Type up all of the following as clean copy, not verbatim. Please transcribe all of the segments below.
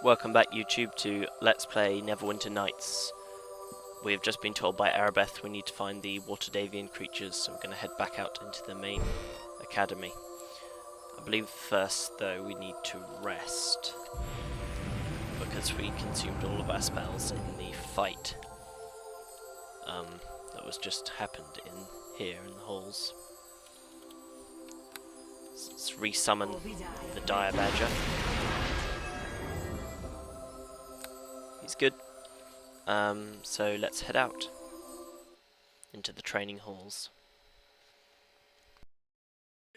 Welcome back, YouTube, to Let's Play Neverwinter Nights. We have just been told by Arabeth we need to find the water Davian creatures, so we're going to head back out into the main academy. I believe first, though, we need to rest, because we consumed all of our spells in the fight that was just happened in here in the halls. Let's resummon the Dire Badger. He's good. So let's head out into the training halls.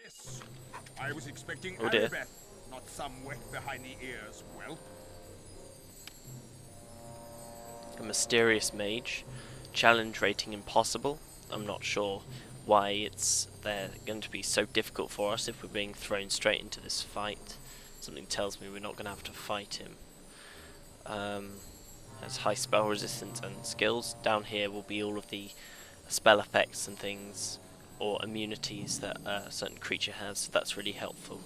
Yes, I was expecting Oh dear. Arabeth, not some wet behind the ears whelp. A mysterious mage. Challenge rating impossible. I'm not sure why they're going to be so difficult for us if we're being thrown straight into this fight. Something tells me we're not going to have to fight him. Has high spell resistance and skills. Down here will be all of the spell effects and things, or immunities that a certain creature has, so that's really helpful,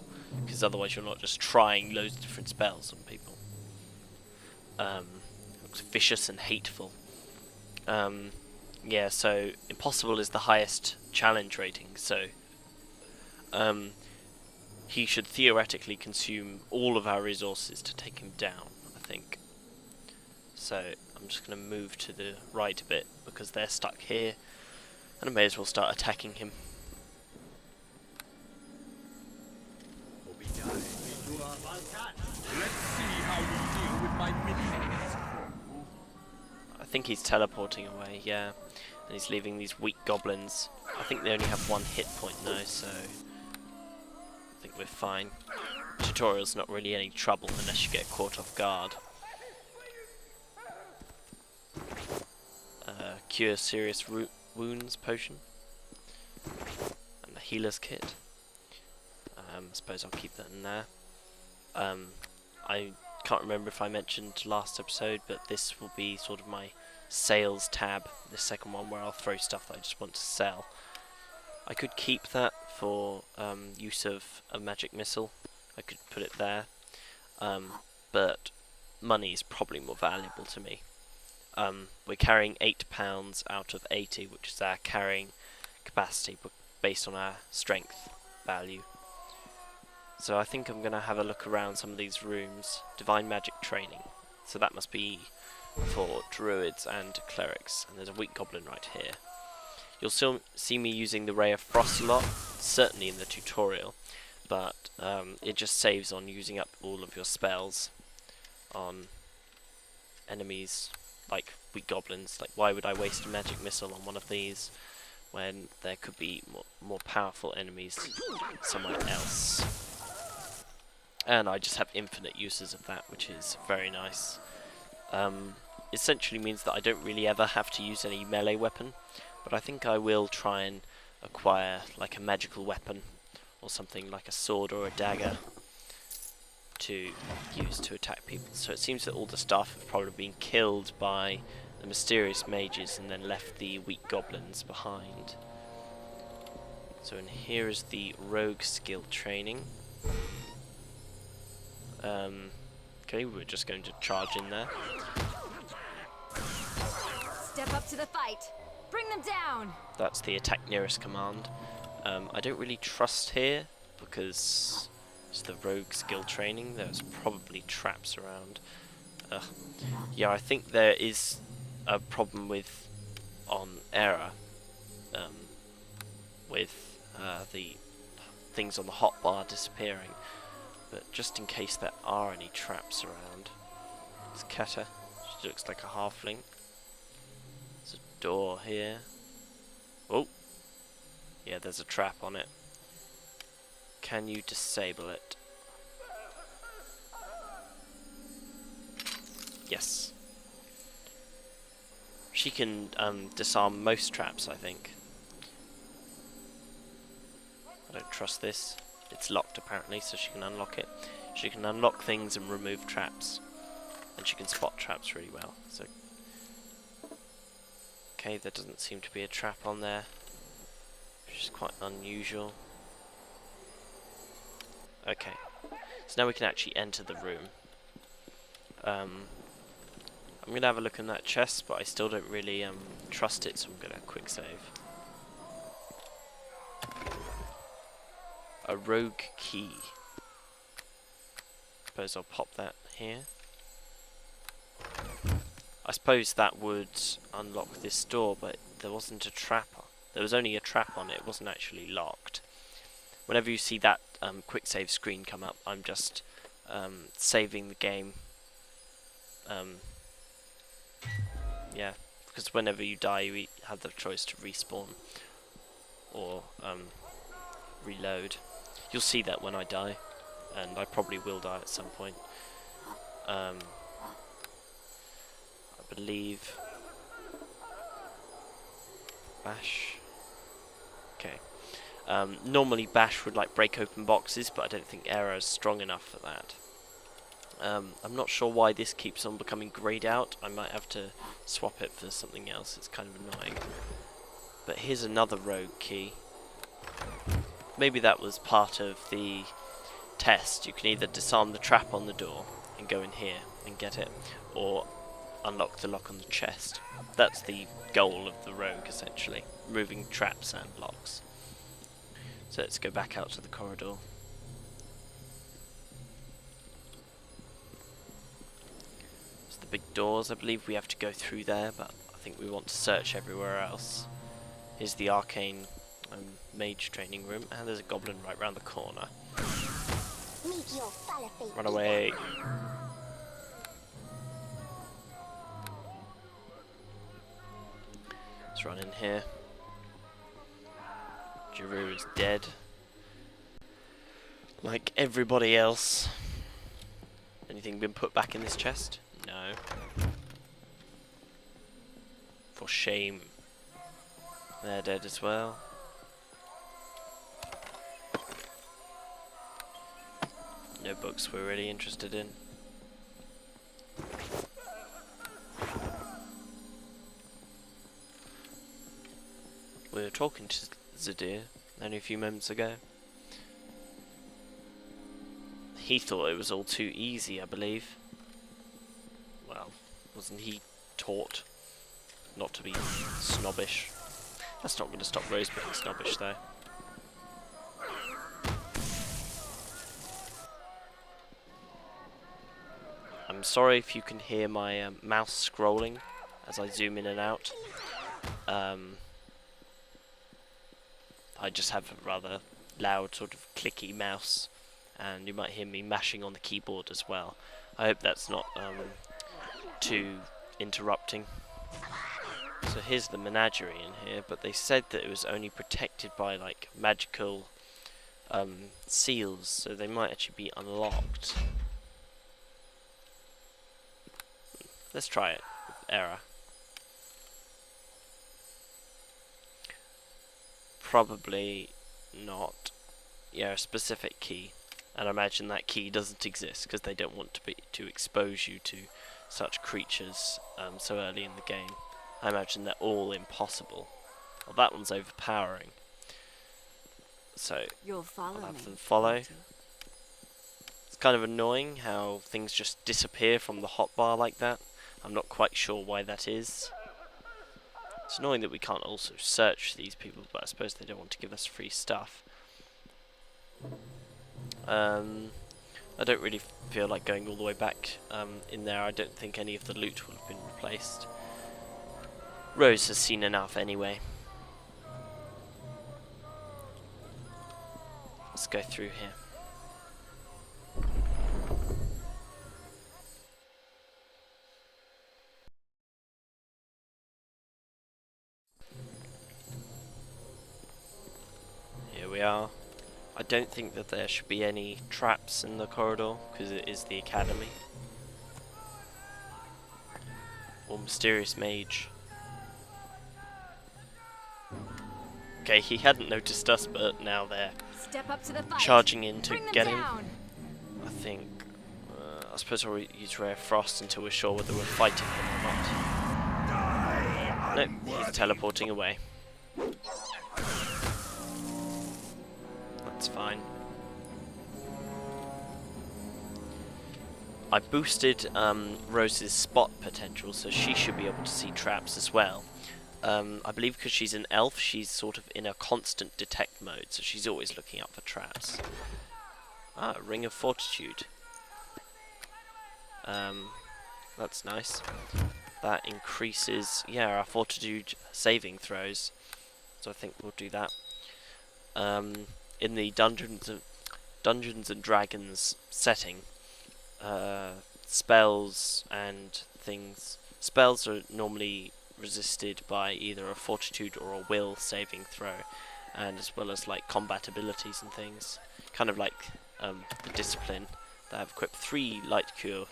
because otherwise you're not just trying loads of different spells on people. Looks vicious and hateful. Yeah, so impossible is the highest challenge rating, so he should theoretically consume all of our resources to take him down, I think. So I'm just going to move to the right a bit because they're stuck here, and I may as well start attacking him. Let's see how you deal with my minions. I think he's teleporting away, yeah, and he's leaving these weak goblins. I think they only have one hit point now, so I think we're fine. Tutorial's not really any trouble unless you get caught off guard. Cure serious wounds potion and the healer's kit. I suppose I'll keep that in there. I can't remember if I mentioned last episode, but this will be sort of my sales tab, the second one, where I'll throw stuff that I just want to sell. I could keep that for use of a magic missile. I could put it there, but money is probably more valuable to me. We're carrying £8 out of 80, which is our carrying capacity based on our strength value. So I think I'm going to have a look around some of these rooms. Divine Magic Training. So that must be for druids and clerics. And there's a weak goblin right here. You'll still see me using the Ray of Frost a lot, certainly in the tutorial, but it just saves on using up all of your spells on enemies like weak goblins. Like, why would I waste a magic missile on one of these when there could be more powerful enemies somewhere else? And I just have infinite uses of that, which is very nice. Essentially means that I don't really ever have to use any melee weapon, but I think I will try and acquire like a magical weapon or something like a sword or a dagger to use to attack people. So it seems that all the staff have probably been killed by the mysterious mages and then left the weak goblins behind. So in here is the rogue skill training. Okay, we're just going to charge in there. Step up to the fight. Bring them down. That's the attack nearest command. I don't really trust here because it's the rogue skill training. There's probably traps around. Yeah, I think there is a problem with error with the things on the hotbar disappearing. But just in case there are any traps around. It's Keta. She looks like a halfling. There's a door here. Oh! Yeah, there's a trap on it. Can you disable it? Yes. She can disarm most traps, I think. I don't trust this. It's locked apparently, so she can unlock it. She can unlock things and remove traps. And she can spot traps really well. So, okay, there doesn't seem to be a trap on there, which is quite unusual. Okay, so now we can actually enter the room. I'm gonna have a look in that chest, but I still don't really trust it, so I'm gonna quick save. A rogue key. Suppose I'll pop that here. I suppose that would unlock this door, but there wasn't a trap on. There was only a trap on it. It wasn't actually locked. Whenever you see that quick save screen come up, I'm just saving the game. Yeah, because whenever you die, you have the choice to respawn or reload. You'll see that when I die, and I probably will die at some point. I believe Bash. Okay. Normally Bash would like break open boxes, but I don't think Arrow is strong enough for that. I'm not sure why this keeps on becoming greyed out. I might have to swap it for something else. It's kind of annoying. But here's another rogue key. Maybe that was part of the test. You can either disarm the trap on the door and go in here and get it, or unlock the lock on the chest. That's the goal of the rogue, essentially. Removing traps and locks. So let's go back out to the corridor. So the big doors, I believe we have to go through there, but I think we want to search everywhere else. Here's the arcane mage training room, and there's a goblin right round the corner. Run away. Let's run in here. Giroux is dead. Like everybody else. Anything been put back in this chest? No. For shame. They're dead as well. No books we're really interested in. We were talking to Zadir only a few moments ago. He thought it was all too easy, I believe. Well, wasn't he taught not to be snobbish? That's not going to stop Rose being snobbish, though. I'm sorry if you can hear my mouse scrolling as I zoom in and out. I just have a rather loud sort of clicky mouse, and you might hear me mashing on the keyboard as well. I hope that's not too interrupting. So here's the menagerie in here, but they said that it was only protected by like magical seals, so they might actually be unlocked. Let's try it with error. Probably not. Yeah, a specific key, and I imagine that key doesn't exist because they don't want to expose you to such creatures so early in the game. I imagine they're all impossible. Well, that one's overpowering, so You'll follow I'll have me, them follow. won't you? It's kind of annoying how things just disappear from the hotbar like that. I'm not quite sure why that is. It's annoying that we can't also search these people, but I suppose they don't want to give us free stuff. I don't really feel like going all the way back in there. I don't think any of the loot will have been replaced. Rose has seen enough anyway. Let's go through here. Here we are. I don't think that there should be any traps in the corridor, because it is the academy. Or mysterious mage. Okay, he hadn't noticed us, but now they're Step up to the fight. charging in to Bring them get him. down. I think. I suppose I'll use Rare Frost until we're sure whether we're fighting him or not. Nope, he's teleporting away. That's fine. I boosted Rose's spot potential, so she should be able to see traps as well. I believe because she's an elf, she's sort of in a constant detect mode, so she's always looking out for traps. Ah, Ring of Fortitude. That's nice. That increases, yeah, our fortitude saving throws. So I think we'll do that. In the Dungeons and Dragons setting, spells and things. Spells are normally resisted by either a fortitude or a will saving throw, and as well as like combat abilities and things. Kind of like the discipline. That I've equipped 3 light cure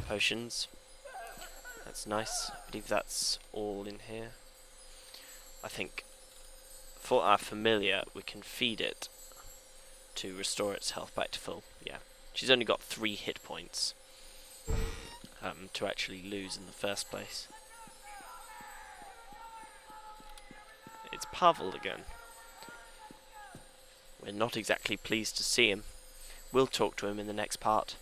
potions. That's nice. I believe that's all in here. I think for our familiar, we can feed it to restore its health back to full. Yeah, she's only got 3 hit points to actually lose in the first place. It's Pavel again. We're not exactly pleased to see him. We'll talk to him in the next part.